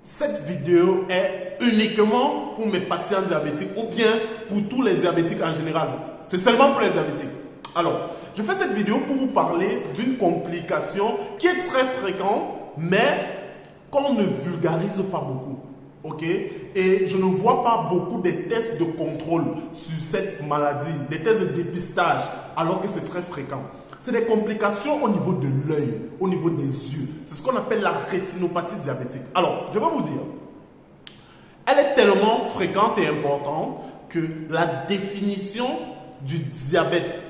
Cette vidéo est uniquement pour mes patients diabétiques ou bien pour tous les diabétiques en général. C'est seulement pour les diabétiques. Alors, je fais cette vidéo pour vous parler d'une complication qui est très fréquente, mais qu'on ne vulgarise pas beaucoup. Ok? Et je ne vois pas beaucoup de tests de contrôle sur cette maladie, des tests de dépistage, alors que c'est très fréquent. C'est des complications au niveau de l'œil, au niveau des yeux. C'est ce qu'on appelle la rétinopathie diabétique. Alors, je vais vous dire, elle est tellement fréquente et importante que la définition du diabète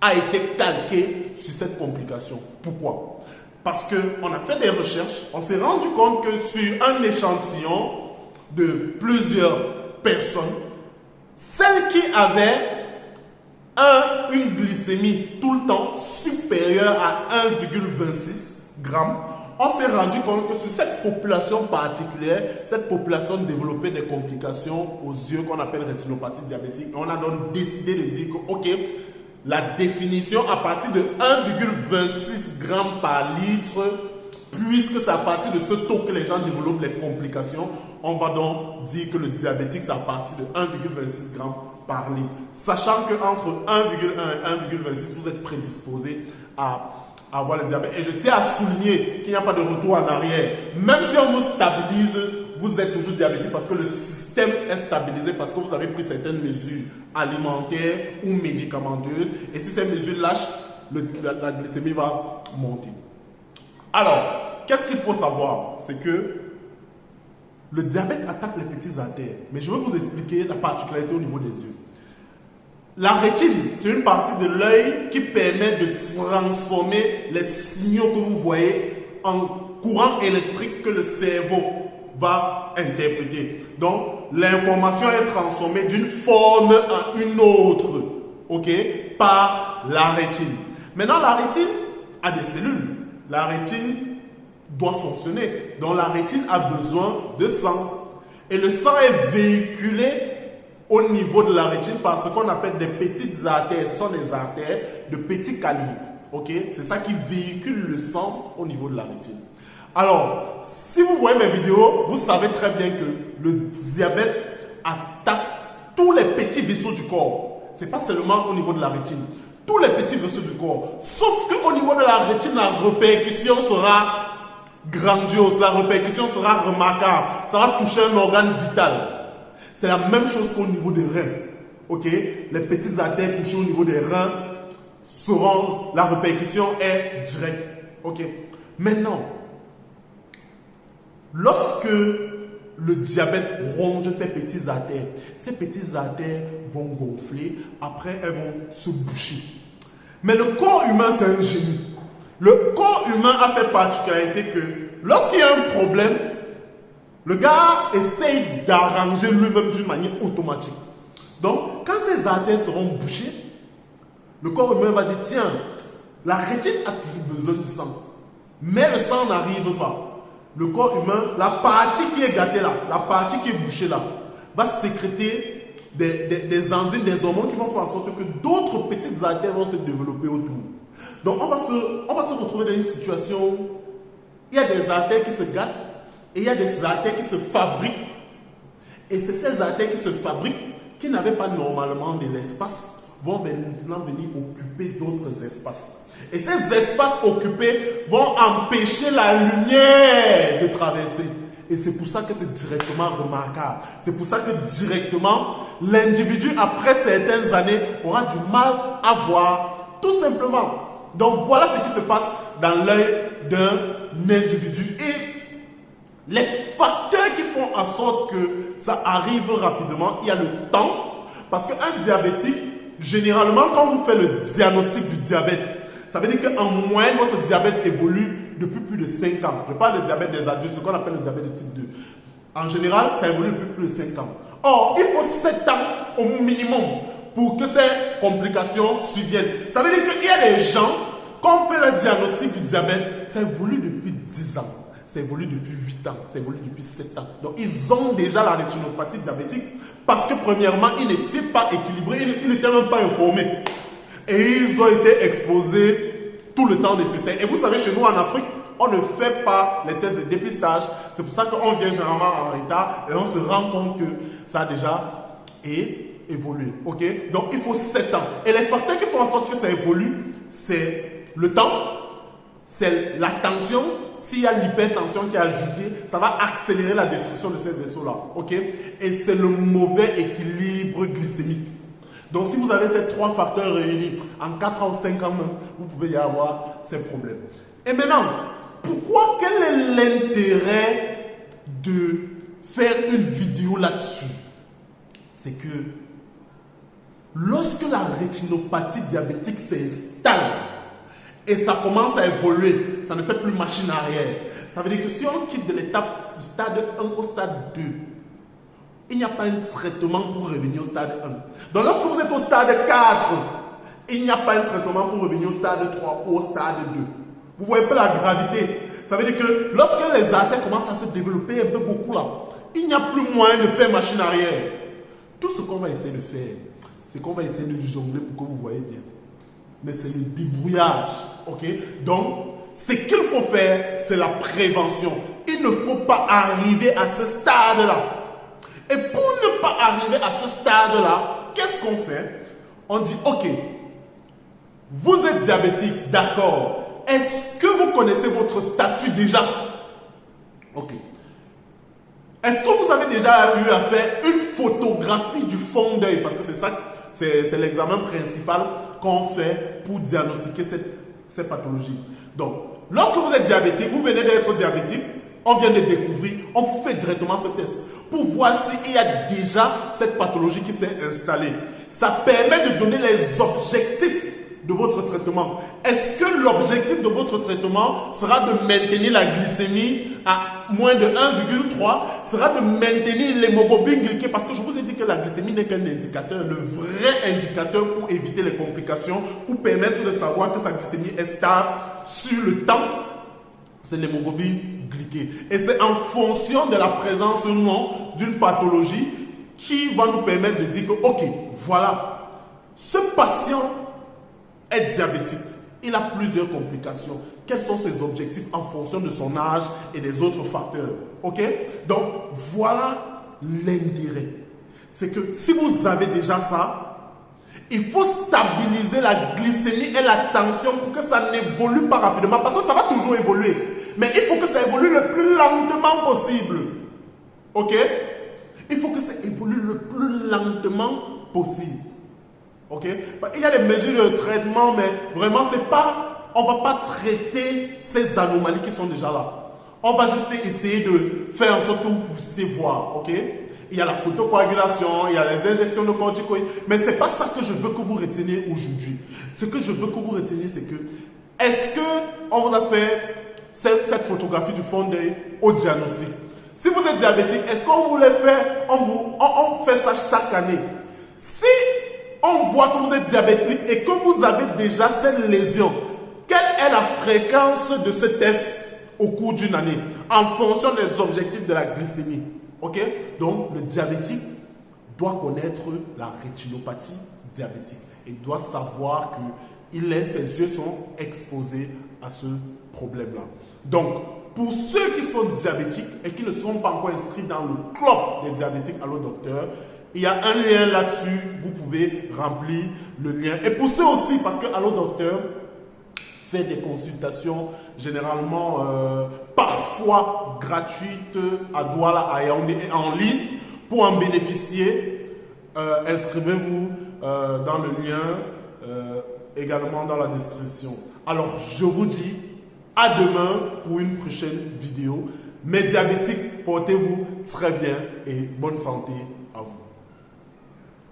a été calquée sur cette complication. Pourquoi? Parce qu'on a fait des recherches, on s'est rendu compte que sur un échantillon de plusieurs personnes, celles qui avaient une glycémie tout le temps supérieure à 1,26 g, on s'est rendu compte que sur cette population particulière, cette population développait des complications aux yeux qu'on appelle rétinopathie diabétique. Et on a donc décidé de dire que, ok, la définition à partir de 1,26 g par litre, puisque c'est à partir de ce taux que les gens développent les complications, on va donc dire que le diabétique, c'est à partir de 1,26 g par litre. Sachant qu'entre 1,1 et 1,26, vous êtes prédisposé à avoir le diabète. Et je tiens à souligner qu'il n'y a pas de retour en arrière. Même si on vous stabilise, vous êtes toujours diabétique parce que le système est stabilisé, parce que vous avez pris certaines mesures alimentaires ou médicamenteuses. Et si ces mesures lâchent, la glycémie va monter. Alors, qu'est-ce qu'il faut savoir? C'est que le diabète attaque les petites artères. Mais je vais vous expliquer la particularité au niveau des yeux. La rétine, c'est une partie de l'œil qui permet de transformer les signaux que vous voyez en courant électrique que le cerveau va interpréter. Donc, l'information est transformée d'une forme à une autre, ok, par la rétine. Maintenant, la rétine a des cellules. La rétine doit fonctionner. Donc, la rétine a besoin de sang. Et le sang est véhiculé au niveau de la rétine par ce qu'on appelle des petites artères. Ce sont des artères de petit calibre. Ok? C'est ça qui véhicule le sang au niveau de la rétine. Alors, si vous voyez mes vidéos, vous savez très bien que le diabète attaque tous les petits vaisseaux du corps. Ce n'est pas seulement au niveau de la rétine. Tous les petits vaisseaux du corps. Sauf qu'au niveau de la rétine, la répercussion sera grandiose. La répercussion sera remarquable. Ça va toucher un organe vital. C'est la même chose qu'au niveau des reins. Ok? Les petites artères touchées au niveau des reins seront, la répercussion est directe. Ok? Maintenant, lorsque le diabète ronge ces petites artères vont gonfler, après elles vont se boucher. Mais le corps humain, c'est un génie. Le corps humain a cette particularité que lorsqu'il y a un problème, le gars essaye d'arranger lui-même d'une manière automatique. Donc, quand ces artères seront bouchées, le corps humain va dire, tiens, la rétine a toujours besoin du sang. Mais le sang n'arrive pas. Le corps humain, la partie qui est gâtée là, la partie qui est bouchée là, va sécréter des enzymes, des hormones qui vont faire en sorte que d'autres petites artères vont se développer autour. Donc, on va se retrouver dans une situation où il y a des artères qui se gâtent et il y a des artères qui se fabriquent. Et c'est ces artères qui se fabriquent, qui n'avaient pas normalement de l'espace, vont maintenant venir occuper d'autres espaces. Et ces espaces occupés vont empêcher la lumière de traverser. Et c'est pour ça que c'est directement remarquable. C'est pour ça que directement, l'individu, après certaines années, aura du mal à voir, tout simplement. Donc voilà ce qui se passe dans l'œil d'un individu. Et les facteurs qui font en sorte que ça arrive rapidement, il y a le temps. Parce qu'un diabétique, généralement, quand vous faites le diagnostic du diabète, ça veut dire qu'en moyenne, votre diabète évolue depuis plus de 5 ans. Je parle du diabète des adultes, ce qu'on appelle le diabète de type 2. En général, ça évolue depuis plus de 5 ans. Or, il faut 7 ans au minimum pour que ces complications surviennent. Ça veut dire qu'il y a des gens, quand on fait le diagnostic du diabète, ça évolue depuis 10 ans. Ça évolue depuis 8 ans, ça évolue depuis 7 ans. Donc, ils ont déjà la rétinopathie diabétique parce que, premièrement, ils n'étaient pas équilibrés, ils n'étaient même pas informés. Et ils ont été exposés tout le temps nécessaire. Et vous savez, chez nous en Afrique, on ne fait pas les tests de dépistage. C'est pour ça qu'on vient généralement en retard et on se rend compte que ça a déjà évolué. Ok? Donc il faut 7 ans. Et les facteurs qui font en sorte que ça évolue, c'est le temps, c'est la tension. S'il y a l'hypertension qui est ajoutée, ça va accélérer la destruction de ces vaisseaux-là. Ok? Et c'est le mauvais équilibre glycémique. Donc, si vous avez ces 3 facteurs réunis, en 4 ans ou 5 ans même, vous pouvez y avoir ces problèmes. Et maintenant, pourquoi, quel est l'intérêt de faire une vidéo là-dessus? C'est que lorsque la rétinopathie diabétique s'installe et ça commence à évoluer, ça ne fait plus machine arrière. Ça veut dire que si on quitte de l'étape du stade 1 au stade 2, il n'y a pas un traitement pour revenir au stade 1. Donc lorsque vous êtes au stade 4, il n'y a pas un traitement pour revenir au stade 3 ou au stade 2. Vous voyez pas la gravité. Ça veut dire que lorsque les artères commencent à se développer un peu beaucoup là, il n'y a plus moyen de faire machine arrière. Tout ce qu'on va essayer de faire, c'est qu'on va essayer de jongler pour que vous voyez bien. Mais c'est le débrouillage. Ok? Donc, ce qu'il faut faire, c'est la prévention. Il ne faut pas arriver à ce stade-là. Et pour ne pas arriver à ce stade-là, qu'est-ce qu'on fait? On dit, ok, vous êtes diabétique, d'accord. Est-ce que vous connaissez votre statut déjà? Ok. Est-ce que vous avez déjà eu à faire une photographie du fond d'œil? Parce que c'est ça, c'est l'examen principal qu'on fait pour diagnostiquer cette pathologie. Donc, lorsque vous êtes diabétique, vous venez d'être diabétique, on vient de découvrir, on vous fait directement ce test pour voir s'il y a déjà cette pathologie qui s'est installée. Ça permet de donner les objectifs de votre traitement. Est-ce que l'objectif de votre traitement sera de maintenir la glycémie à moins de 1,3, sera de maintenir l'hémoglobine glyquée, parce que je vous ai dit que la glycémie n'est qu'un indicateur, le vrai indicateur pour éviter les complications, pour permettre de savoir que sa glycémie est stable sur le temps, c'est l'hémoglobine glyquée. Et c'est en fonction de la présence ou non d'une pathologie qui va nous permettre de dire que, ok, voilà, ce patient est diabétique. Il a plusieurs complications. Quels sont ses objectifs en fonction de son âge et des autres facteurs? Ok? Donc, voilà l'intérêt. C'est que si vous avez déjà ça, il faut stabiliser la glycémie et la tension pour que ça n'évolue pas rapidement. Parce que ça va toujours évoluer. Mais il faut que ça évolue le plus lentement possible. Ok? Il faut que ça évolue le plus lentement possible. Ok? Il y a des mesures de traitement, mais vraiment, c'est pas, on ne va pas traiter ces anomalies qui sont déjà là. On va juste essayer de faire en sorte que vous puissiez voir. Ok? Il y a la photocoagulation, il y a les injections de corticoïdes, mais ce n'est pas ça que je veux que vous reteniez aujourd'hui. Ce que je veux que vous reteniez, c'est que, est-ce qu'on vous a fait cette photographie du fond d'œil au diagnostic? Si vous êtes diabétique, est-ce qu'on vous le fait, on fait ça chaque année? Si on voit que vous êtes diabétique et que vous avez déjà cette lésion, quelle est la fréquence de ce test au cours d'une année en fonction des objectifs de la glycémie? Ok? Donc, le diabétique doit connaître la rétinopathie diabétique et doit savoir que ses yeux sont exposés à ce problème-là. Donc, pour ceux qui sont diabétiques et qui ne sont pas encore inscrits dans le club des diabétiques Allo Docteur, il y a un lien là-dessus, vous pouvez remplir le lien. Et pour ceux aussi, parce que Allo Docteur fait des consultations généralement parfois gratuites à Douala, à Yaoundé et en ligne. Pour en bénéficier, inscrivez-vous dans le lien, également dans la description. Alors, je vous dis à demain pour une prochaine vidéo. Mes diabétiques, portez-vous très bien et bonne santé à vous.